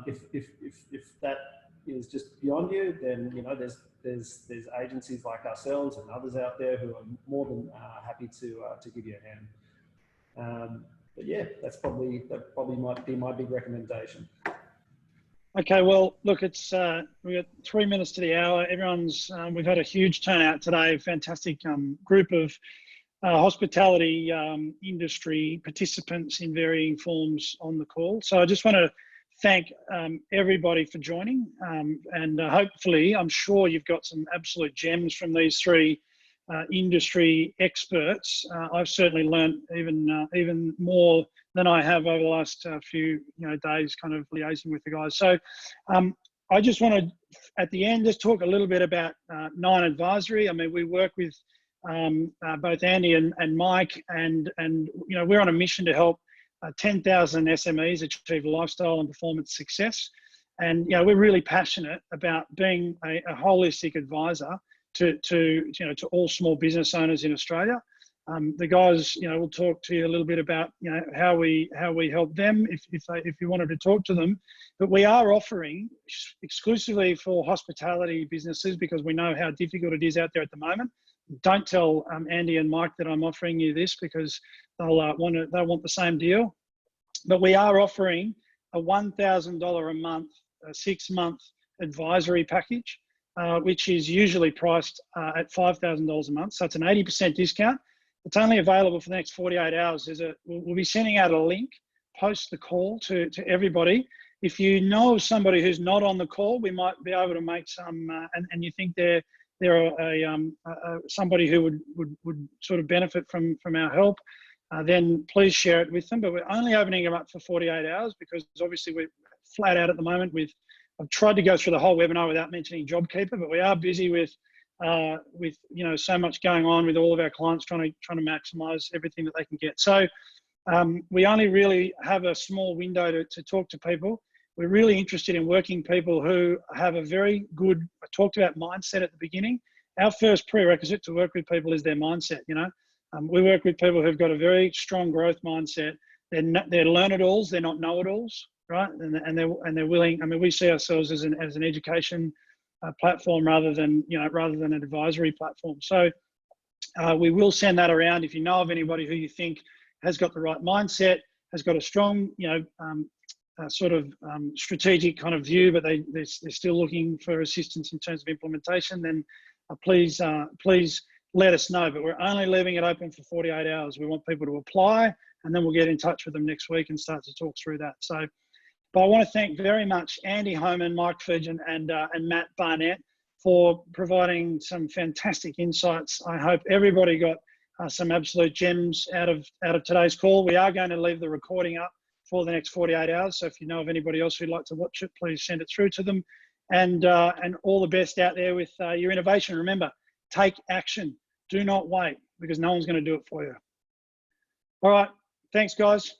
If that is just beyond you, then, you know, there's agencies like ourselves and others out there who are more than happy to give you a hand. But yeah, that probably might be my big recommendation. Okay, well, look, it's we've got 3 minutes to the hour. Everyone's we've had a huge turnout today. Fantastic group of hospitality industry participants in varying forms on the call. So I just want to thank everybody for joining, and hopefully, I'm sure you've got some absolute gems from these 3 industry experts. I've certainly learned even more than I have over the last few days, kind of liaising with the guys. So I just want to, at the end, just talk a little bit about Nine Advisory. I mean, we work with both Andy and Mike, and you know, we're on a mission to help 10,000 SMEs achieve lifestyle and performance success. And you know, we're really passionate about being a holistic advisor to all small business owners in Australia. The guys, you know, will talk to you a little bit about, you know, how we help them if you wanted to talk to them. But we are offering exclusively for hospitality businesses, because we know how difficult it is out there at the moment. Don't tell Andy and Mike that I'm offering you this, because they'll want the same deal. But we are offering a $1,000 a month, a 6-month advisory package, which is usually priced at $5,000 a month. So it's an 80% discount. It's only available for the next 48 hours. We'll be sending out a link post the call to everybody. If you know of somebody who's not on the call, we might be able to make some, and you think they're somebody who would sort of benefit from our help, then please share it with them. But we're only opening them up for 48 hours because obviously we're flat out at the moment with. I've tried to go through the whole webinar without mentioning JobKeeper, but we are busy with you know, so much going on with all of our clients trying to maximise everything that they can get. So we only really have a small window to talk to people. We're really interested in working people who have a very good, I talked about mindset at the beginning. Our first prerequisite to work with people is their mindset. You know, we work with people who've got a very strong growth mindset. They're learn-it-alls, they're not know-it-alls. Right, and they're willing. I mean, we see ourselves as an education platform rather than an advisory platform. So we will send that around. If you know of anybody who you think has got the right mindset, has got a strong, sort of strategic kind of view, but they're still looking for assistance in terms of implementation, then please let us know. But we're only leaving it open for 48 hours. We want people to apply, and then we'll get in touch with them next week and start to talk through that. So. But I want to thank very much Andy Homan, Mike Fidgen, and Matt Barnett for providing some fantastic insights. I hope everybody got some absolute gems out of today's call. We are going to leave the recording up for the next 48 hours. So if you know of anybody else who'd like to watch it, please send it through to them. And all the best out there with your innovation. Remember, take action. Do not wait, because no one's going to do it for you. All right. Thanks, guys.